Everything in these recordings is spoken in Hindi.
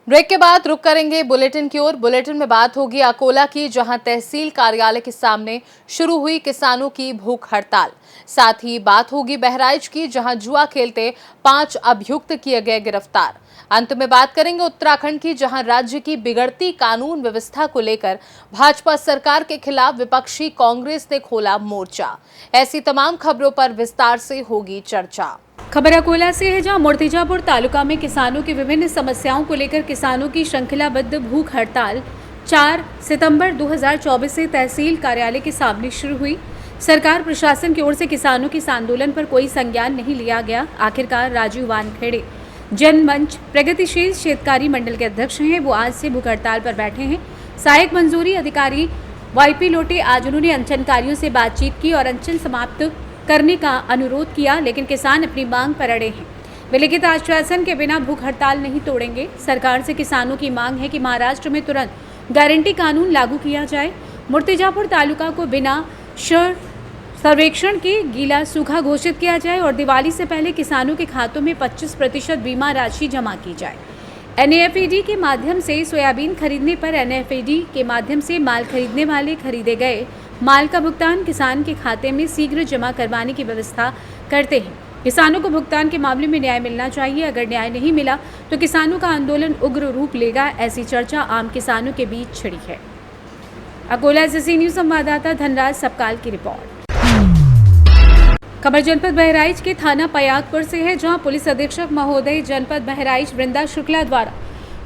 ब्रेक के बाद रुक करेंगे बुलेटिन की ओर। बुलेटिन में बात होगी अकोला की, जहां तहसील कार्यालय के सामने शुरू हुई किसानों की भूख हड़ताल। साथ ही बात होगी बहराइच की, जहां जुआ खेलते 5 अभियुक्त किए गए गिरफ्तार। अंत में बात करेंगे उत्तराखंड की, जहां राज्य की बिगड़ती कानून व्यवस्था को लेकर भाजपा सरकार के खिलाफ विपक्षी कांग्रेस ने खोला मोर्चा। ऐसी तमाम खबरों पर विस्तार से होगी चर्चा। खबर अकोला से है, जहां मूर्तिजापुर तालुका में किसानों की विभिन्न समस्याओं को लेकर किसानों की श्रृंखलाबद्ध भूख हड़ताल 4 सितंबर 2024 से तहसील कार्यालय के सामने शुरू हुई। सरकार प्रशासन की ओर से किसानों के इस आंदोलन पर कोई संज्ञान नहीं लिया गया। आखिरकार राजू वानखेड़े जनमंच प्रगतिशील शेतकारी मंडल के अध्यक्ष हैं, वो आज से भूख हड़ताल पर बैठे हैं। सहायक मंजूरी अधिकारी वाईपी लोटे आज उन्होंने अनशनकारियों से बातचीत की और अनशन समाप्त करने का अनुरोध किया, लेकिन किसान अपनी मांग पर अड़े हैं। वे लिखित आश्वासन के बिना भूख हड़ताल नहीं तोड़ेंगे। सरकार से किसानों की मांग है कि महाराष्ट्र में तुरंत गारंटी कानून लागू किया जाए। मूर्तिजापुर तालुका को बिना सर्वेक्षण के गीला सूखा घोषित किया जाए और दिवाली से पहले किसानों के खातों में 25% बीमा राशि जमा की जाए। एनएफईडी के माध्यम से सोयाबीन खरीदने पर एनएफईडी के माध्यम से माल खरीदने वाले खरीदे गए माल का भुगतान किसान के खाते में शीघ्र जमा करवाने की व्यवस्था करते हैं। किसानों को भुगतान के मामले में न्याय मिलना चाहिए। अगर न्याय नहीं मिला तो किसानों का आंदोलन उग्र रूप लेगा। ऐसी चर्चा आम किसानों के बीच छिड़ी है। अकोला से सी न्यूज संवाददाता धनराज सबकाल की रिपोर्ट। खबर जनपद बहराइच के थाना पयागपुर से है, जहां पुलिस अधीक्षक महोदय जनपद बहराइच वृंदा शुक्ला द्वारा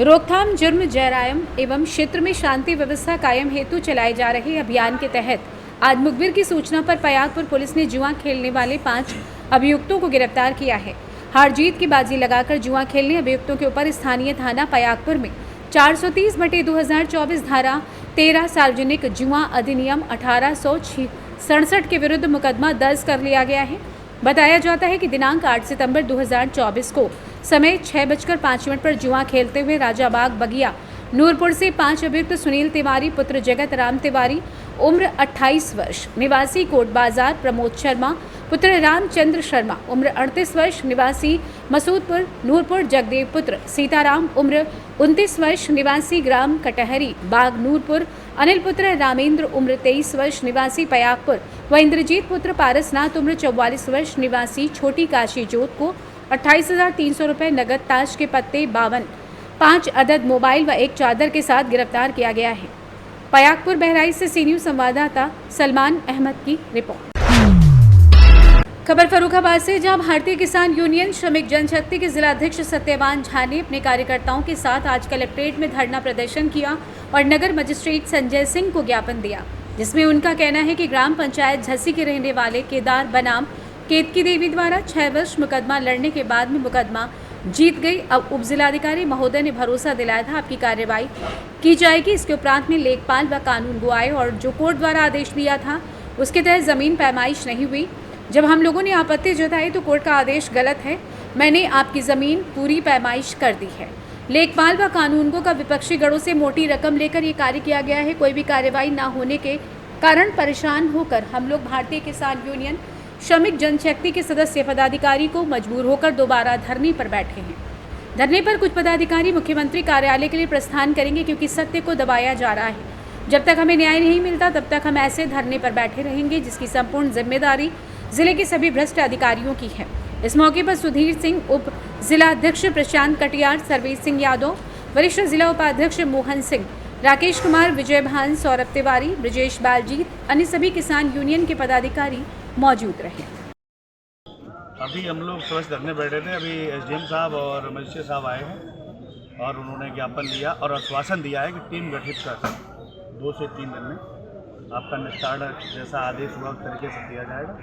रोकथाम जुर्म जरायम एवं क्षेत्र में शांति व्यवस्था कायम हेतु चलाए जा रहे अभियान के तहत आज मुखबिर की सूचना पर पयागपुर पुलिस ने जुआ खेलने वाले 5 अभियुक्तों को गिरफ्तार किया है। हार जीत की बाजी लगाकर जुआ खेलने अभियुक्तों के ऊपर स्थानीय थाना पयागपुर में 430/2024 धारा 13 सार्वजनिक जुआ अधिनियम 1867 के विरुद्ध मुकदमा दर्ज कर लिया गया है। बताया जाता है कि दिनांक 8 सितंबर 2024 को समय 6:05 पर जुआ खेलते हुए राजाबाग बगिया नूरपुर से 5 अभियुक्त सुनील तिवारी पुत्र जगत राम तिवारी उम्र 28 वर्ष निवासी कोट बाजार, प्रमोद शर्मा पुत्र रामचंद्र शर्मा उम्र 38 वर्ष निवासी मसूदपुर नूरपुर, जगदेव पुत्र सीताराम उम्र 29 वर्ष निवासी ग्राम कटहरी बाग नूरपुर, अनिल पुत्र रामेंद्र उम्र 23 वर्ष निवासी पयागपुर व इंद्रजीत पुत्र पारसनाथ उम्र 44 वर्ष निवासी छोटी काशी जोत को 28,300 रुपये नगद, ताश के पत्ते 52, 5 अदद मोबाइल व एक चादर के साथ गिरफ्तार किया गया है। पयागपुर बहराइच से सी न्यूज संवाददाता सलमान अहमद की रिपोर्ट। खबर फर्रुखाबाद से, जहां भारतीय किसान यूनियन श्रमिक जनशक्ति के जिलाध्यक्ष सत्यवान झा ने अपने कार्यकर्ताओं के साथ आज कलेक्ट्रेट में धरना प्रदर्शन किया और नगर मजिस्ट्रेट संजय सिंह को ज्ञापन दिया, जिसमें उनका कहना है कि ग्राम पंचायत झसी के रहने वाले केदार बनाम केतकी देवी द्वारा 6 वर्ष मुकदमा लड़ने के बाद में मुकदमा जीत गई। अब उप जिलाधिकारी महोदय ने भरोसा दिलाया था आपकी कार्रवाई की जाएगी। इसके उपरांत में लेखपाल व कानून गो आए और जो कोर्ट द्वारा आदेश दिया था उसके तहत जमीन पैमाइश नहीं हुई। जब हम लोगों ने आपत्ति जताई तो कोर्ट का आदेश गलत है, मैंने आपकी जमीन पूरी पैमाइश कर दी है। लेखपाल व कानूनगो का विपक्षी गढ़ों से मोटी रकम लेकर ये कार्य किया गया है। कोई भी कार्रवाई न होने के कारण परेशान होकर हम लोग भारतीय किसान यूनियन श्रमिक जनशक्ति के सदस्य पदाधिकारी को मजबूर होकर दोबारा धरने पर बैठे हैं। धरने पर कुछ पदाधिकारी मुख्यमंत्री कार्यालय के लिए प्रस्थान करेंगे, क्योंकि सत्य को दबाया जा रहा है। जब तक हमें न्याय नहीं मिलता तब तक हम ऐसे धरने पर बैठे रहेंगे, जिसकी संपूर्ण जिम्मेदारी जिले के सभी भ्रष्ट अधिकारियों की है। इस मौके पर सुधीर सिंह, उप जिलाध्यक्ष प्रशांत कटियार, सर्वेश सिंह यादव, वरिष्ठ जिला उपाध्यक्ष मोहन सिंह, राकेश कुमार, विजय भान, सौरभ तिवारी, ब्रजेश बालजीत, अन्य सभी किसान यूनियन के पदाधिकारी मौजूद रहे। अभी हम लोग समझ धरने बैठे थे। अभी एसडीएम साहब और मजिस्ट्रेट साहब आए हैं और उन्होंने ज्ञापन दिया और आश्वासन दिया है कि टीम गठित कर 2 से 3 दिन में आपका निस्तारण जैसा आदेश हुआ उस तरीके से किया जाएगा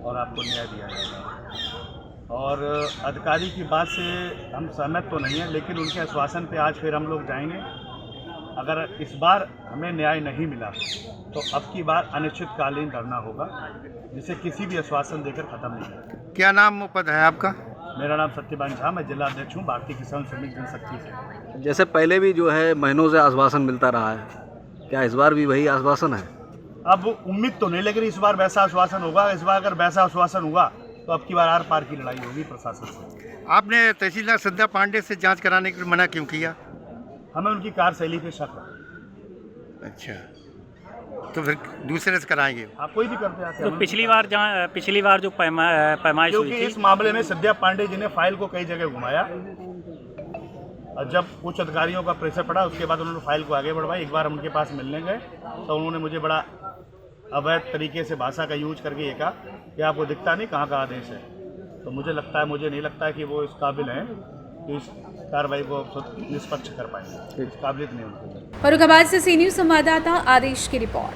और आपको न्याय दिया जाएगा। और अधिकारी की बात से हम सहमत तो नहीं हैं, लेकिन उनके आश्वासन पे आज फिर हम लोग जाएंगे। अगर इस बार हमें न्याय नहीं मिला तो अब की बार अनिश्चितकालीन धरना होगा, जिसे किसी भी आश्वासन देकर ख़त्म नहीं करेगा। क्या नाम पद है आपका? मेरा नाम सत्यवान झा, मैं जिला अध्यक्ष हूँ भारतीय किसान श्रमिक जनशक्ति से। जैसे पहले भी जो है महीनों से आश्वासन मिलता रहा है, क्या इस बार भी वही आश्वासन है? अब उम्मीद तो नहीं, लेकिन इस बार वैसा आश्वासन होगा। इस बार अगर वैसा आश्वासन हुआ तो अब की बार आर पार की लड़ाई होगी प्रशासन से। आपने तहसीलदार संध्या पांडे से जांच कराने के लिए मना क्यों किया? हमें उनकी कार्यशैली पे शक है। अच्छा, तो फिर दूसरे से कराएंगे? आप कोई भी करते आते तो पिछली बार जो पैमाइश हुई क्योंकि थी, इस मामले में सद्या पांडे जी ने फाइल को कई जगह घुमाया और जब उच्च अधिकारियों का प्रेशर पड़ा उसके बाद उन्होंने फाइल को आगे बढ़वाई। एक बार हम उनके पास मिलने गए तो उन्होंने मुझे बड़ा अवैध तरीके से भाषा का यूज करके ये कहा कि आपको दिखता नहीं कहाँ का आदेश है। तो मुझे नहीं लगता है कि वो इस काबिल हैं कि इस कार्रवाई को निष्पक्ष कर पाएंगे, इस काबिलियत नहीं उनके। फर्रुखाबाद से सी न्यूज़ संवाददाता आदेश की रिपोर्ट।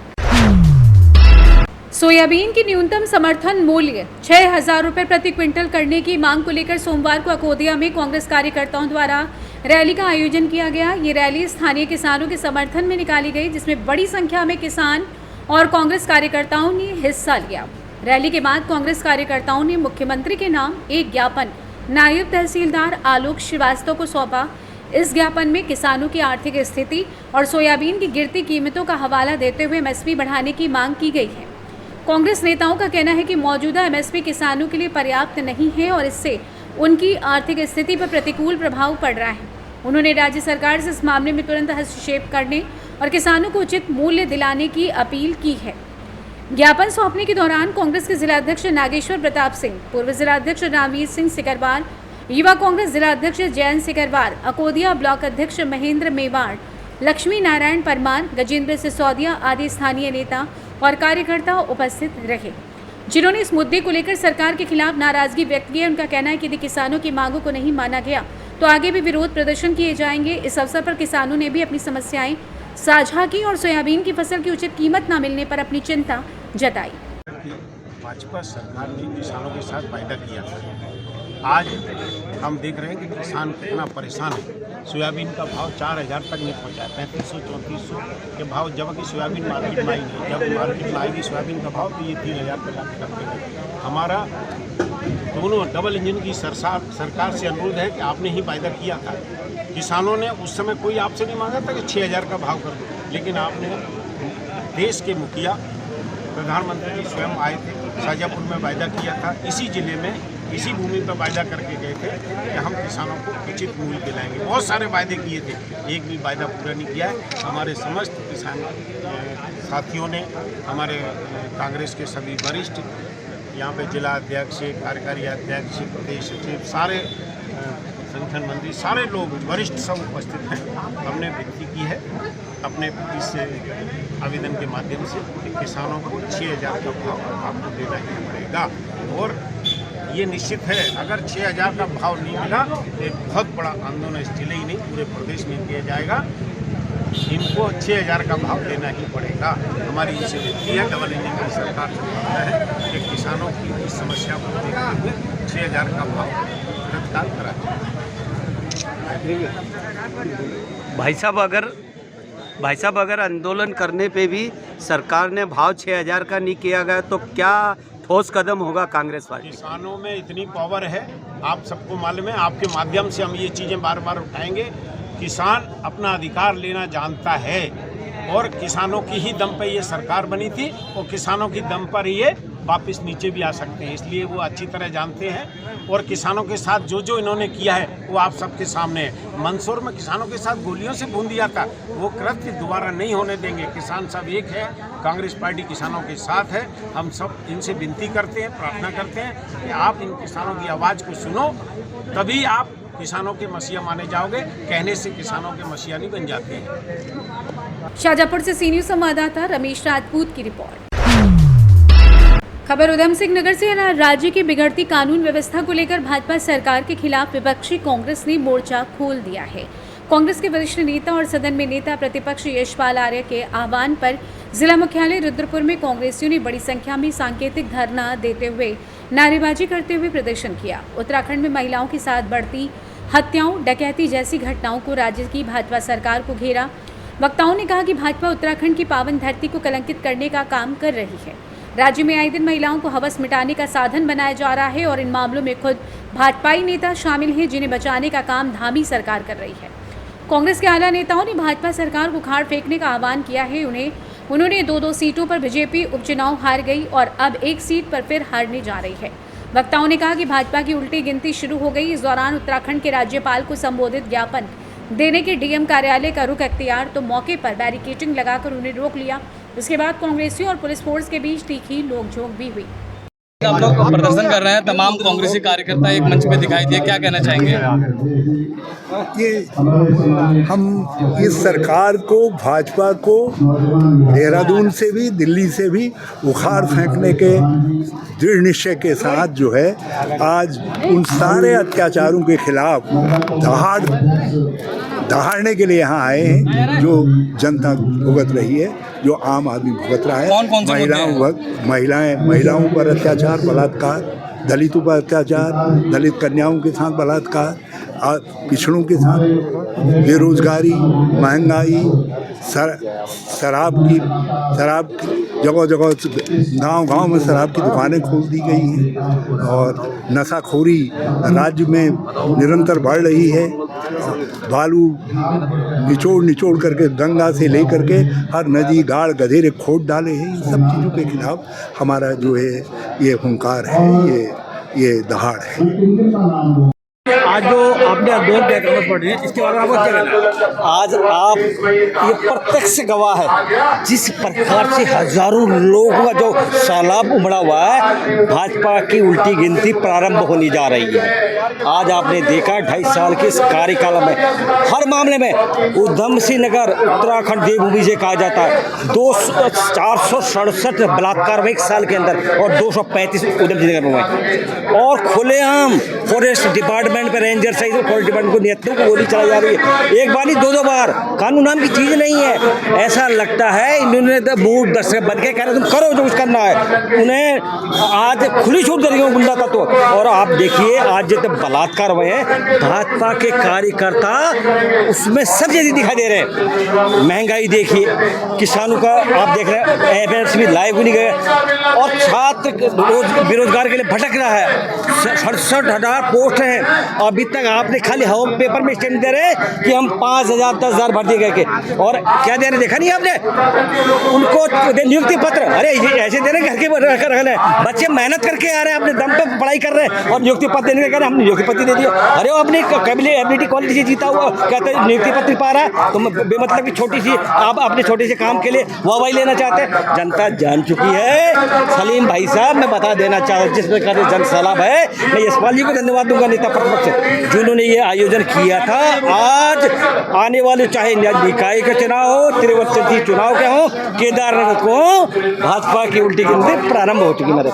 सोयाबीन की न्यूनतम समर्थन मूल्य 6,000 रुपये प्रति क्विंटल करने की मांग को लेकर सोमवार को अकोदिया में कांग्रेस कार्यकर्ताओं द्वारा रैली का आयोजन किया गया। ये रैली स्थानीय किसानों के समर्थन में निकाली गई, जिसमें बड़ी संख्या में किसान और कांग्रेस कार्यकर्ताओं ने हिस्सा लिया। रैली के बाद कांग्रेस कार्यकर्ताओं ने मुख्यमंत्री के नाम एक ज्ञापन नायब तहसीलदार आलोक श्रीवास्तव को सौंपा। इस ज्ञापन में किसानों की आर्थिक स्थिति और सोयाबीन की गिरती कीमतों का हवाला देते हुए एमएसपी बढ़ाने की मांग की गई है। कांग्रेस नेताओं का कहना है कि मौजूदा एमएसपी किसानों के लिए पर्याप्त नहीं है और इससे उनकी आर्थिक स्थिति पर प्रतिकूल प्रभाव पड़ रहा है। उन्होंने राज्य सरकार से इस मामले में तुरंत हस्तक्षेप करने और किसानों को उचित मूल्य दिलाने की अपील की है। ज्ञापन सौंपने के दौरान कांग्रेस के जिलाध्यक्ष नागेश्वर प्रताप सिंह, पूर्व जिलाध्यक्ष रामवीर सिंह सिकरवार, युवा कांग्रेस जिलाध्यक्ष जयंत सिकरवार, अकोदिया ब्लॉक अध्यक्ष महेंद्र मेवाड़, लक्ष्मी नारायण परमार, गजेंद्र सिसोदिया आदि स्थानीय नेता और कार्यकर्ता उपस्थित रहे, जिन्होंने इस मुद्दे को लेकर सरकार के खिलाफ नाराजगी व्यक्त की। उनका कहना है कि यदि किसानों की मांगों को नहीं माना गया तो आगे भी विरोध प्रदर्शन किए जाएंगे। इस अवसर पर किसानों ने भी अपनी समस्याएं साझा की और सोयाबीन की फसल की उचित कीमत न मिलने पर अपनी चिंता जताई। भाजपा सरकार ने किसानों के साथ वायदा किया था। आज हम देख रहे हैं कि किसान कितना परेशान है। सोयाबीन का भाव 4,000 तक नहीं पहुंचा है, 3500-3400 के भाव, जबकि सोयाबीन मार्केट में आई नहीं। जब मार्केट में आएगी सोयाबीन का भाव तो ये 3,000 पे कर देगा। हमारा दोनों डबल इंजन की सरकार से अनुरोध है कि आपने ही वायदा किया था। किसानों ने उस समय कोई आपसे नहीं मांगा था कि 6,000 का भाव कर दो, लेकिन आपने देश के मुखिया प्रधानमंत्री जी स्वयं आए थे, शाजापुर में वायदा किया था। इसी जिले में इसी भूमि पर वायदा करके गए थे कि हम किसानों को उचित मूल्य दिलाएंगे। बहुत सारे वायदे किए थे, एक भी वायदा पूरा नहीं किया है। हमारे समस्त किसान साथियों ने, हमारे कांग्रेस के सभी वरिष्ठ यहाँ पे जिला अध्यक्ष, कार्यकारी अध्यक्ष, प्रदेश सचिव, सारे संगठन मंत्री, सारे लोग वरिष्ठ सब उपस्थित हैं। हमने विनती की है अपने इस आवेदन के माध्यम से कि किसानों को 6,000 का भाव आपको देना ही पड़ेगा। और ये निश्चित है, अगर 6,000 का भाव नहीं मिला तो एक बहुत बड़ा आंदोलन इस जिले ही नहीं पूरे प्रदेश में किया जाएगा। इनको 6,000 का भाव देना ही पड़ेगा। हमारी इनसे विनती है, डबल इंजन की सरकार से मांगता है कि किसानों की इस समस्या को देखते हुए 6,000 का भाव तत्काल करा जाए। भाई साहब अगर आंदोलन करने पे भी सरकार ने भाव 6,000 का नहीं किया गया तो क्या ठोस कदम होगा कांग्रेस पार्टी? किसानों में इतनी पावर है, आप सबको मालूम है। आपके माध्यम से हम ये चीज़ें बार बार उठाएंगे। किसान अपना अधिकार लेना जानता है और किसानों की ही दम पर ये सरकार बनी थी और किसानों की दम पर ये वापस नीचे भी आ सकते हैं, इसलिए वो अच्छी तरह जानते हैं। और किसानों के साथ जो जो इन्होंने किया है वो आप सबके सामने है। मंदसौर में किसानों के साथ गोलियों से भून दिया था, वो कृत्य दोबारा नहीं होने देंगे। किसान सब एक है, कांग्रेस पार्टी किसानों के साथ है। हम सब इनसे विनती करते हैं, प्रार्थना करते हैं कि आप इन किसानों की आवाज़ को सुनो, तभी आप किसानों के मसीहा माने जाओगे। कहने से किसानों के मसीहा नहीं बन जाते हैं। शाजापुर से सी न्यूज़ संवाददाता रमेश राजपूत की रिपोर्ट। खबर उधम सिंह नगर से। राज्य की बिगड़ती कानून व्यवस्था को लेकर भाजपा सरकार के खिलाफ विपक्षी कांग्रेस ने मोर्चा खोल दिया है। कांग्रेस के वरिष्ठ नेता और सदन में नेता प्रतिपक्ष यशपाल आर्य के आह्वान पर जिला मुख्यालय रुद्रपुर में कांग्रेसियों ने बड़ी संख्या में सांकेतिक धरना देते हुए नारेबाजी करते हुए प्रदर्शन किया। उत्तराखंड में महिलाओं के साथ बढ़ती हत्याओं, डकैती जैसी घटनाओं को राज्य की भाजपा सरकार को घेरा। वक्ताओं ने कहा कि भाजपा उत्तराखंड की पावन धरती को कलंकित करने का काम कर रही है। राज्य में आए दिन महिलाओं को हवस मिटाने का साधन बनाया जा रहा है और इन मामलों में खुद भाजपाई नेता शामिल हैं, जिन्हें बचाने का काम धामी सरकार कर रही है। कांग्रेस के आला नेताओं ने भाजपा सरकार को उखाड़ फेंकने का आह्वान किया है। उन्होंने 2 सीटों पर बीजेपी उपचुनाव हार गई और अब एक सीट पर फिर हारने जा रही है। वक्ताओं ने कहा कि भाजपा की उल्टी गिनती शुरू हो गई। इस दौरान उत्तराखंड के राज्यपाल को संबोधित ज्ञापन देने के डीएम कार्यालय का रुख अख्तियार तो मौके पर बैरिकेडिंग लगाकर उन्हें रोक लिया। इसके बाद कांग्रेसियों और पुलिस फोर्स के बीच तीखी नोकझोंक भी हुई। आप लोग प्रदर्शन कर रहे हैं, तमाम कांग्रेसी कार्यकर्ता एक मंच पे दिखाई दिए, क्या कहना चाहेंगे? ये हम इस सरकार को, भाजपा को देहरादून से भी, दिल्ली से भी उखाड़ फेंकने के दृढ़ निश्चय के साथ जो है आज उन सारे अत्याचारों के खिलाफ दहाड़ने के लिए यहाँ आए हैं, जो जनता भुगत रही है, जो आम आदमी भुगत रहा है। कौन से महिलाओं पर अत्याचार, बलात्कार, दलितों पर अत्याचार, दलित कन्याओं के साथ बलात्कार, पिछड़ों के साथ बेरोजगारी, महंगाई, शराब की जगह जगह गांव में शराब की दुकानें खोल दी गई हैं और नशाखोरी राज्य में निरंतर बढ़ रही है। बालू निचोड़ करके गंगा से लेकर के हर नदी, गाड़, गधेरे खोद डाले हैं। इन सब चीज़ों के खिलाफ हमारा जो है ये हुंकार है, ये दहाड़ है। आज जो आपने आंदोलन तय करना पड़ रही है, इसके बारे में आपको क्या कहना है? आज आप ये प्रत्यक्ष गवाह है जिस प्रकार से हजारों लोगों का जो सैलाब उमड़ा हुआ है, भाजपा की उल्टी गिनती प्रारंभ होने जा रही है। आज आपने देखा 2.5 साल के इस कार्यकाल में हर मामले में उधम सिंह नगर उत्तराखंड देवभूमि से कहा जाता है 467 बलात्कार एक साल के अंदर और 235 उधम सिंह नगर में हुए और खुलेआम फॉरेस्ट डिपार्टमेंट पे रेंजर सहित फॉरेस्ट डिपार्टमेंट को नियतों को गोली चलाई जा रही है। एक बार नहीं, 2 बार। कानून नाम की चीज़ नहीं है। ऐसा लगता है इन्होंने तो मूड दर्शक बन के कह रहे तुम करो जो कुछ करना है। उन्हें आज खुली छूट दे रही है गुंडा तत्व। और आप देखिए आज जब बलात्कार हुए हैं, भाजपा के कार्यकर्ता उसमें सब जैसे दिखाई दे रहे हैं। महंगाई देखिए, किसानों का आप देख रहे हैं, एफएस भी लाइव नहीं गए और छात्र बेरोजगार के लिए भटक रहा है। 67,000 पोस्ट हैं, अभी तक आपने खाली होम पेपर में स्टैंप दे रहे हैं कि हम 5,000 10,000 भर्ती करके, और क्या दे रहे देखा नहीं आपने उनको नियुक्ति पत्र। अरे ऐसे दे रहे घर के रख रहे बच्चे मेहनत करके आ रहे हैं, अपने दम पे पढ़ाई कर रहे हैं और नियुक्ति पत्र देने के कारण हमने नियुक्ति पत्र दे दिया। अरे वो अपनी एबिलिटी क्वालिटी से जीता हुआ कहते हैं नियुक्ति पत्र पा रहा है, तो बेमतलब की छोटी सी आप अपने छोटे से काम के लिए वाहवाही लेना चाहते हैं। जनता जान चुकी है। सलीम भाई साहब, मैं बता देना चाहता हूँ जिस प्रकार से जन सैलाब है, मैं यशपाल जी को धन्यवाद दूंगा, नेता प्रतिपक्ष जिन्होंने ये आयोजन किया था। आज आने वाले चाहे निकाय का चुनाव हो, त्रिवत्सरी चुनाव के हो, केदारनाथ को हो, भाजपा की उल्टी गिनती प्रारंभ हो चुकी। मेरे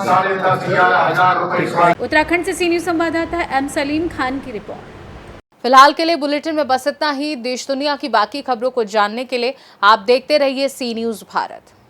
उत्तराखंड से सी न्यूज़ संवाददाता एम सलीम खान की रिपोर्ट। फिलहाल के लिए बुलेटिन में बस इतना ही। देश दुनिया की बाकी खबरों को जानने के लिए आप देखते रहिए सी न्यूज़ भारत।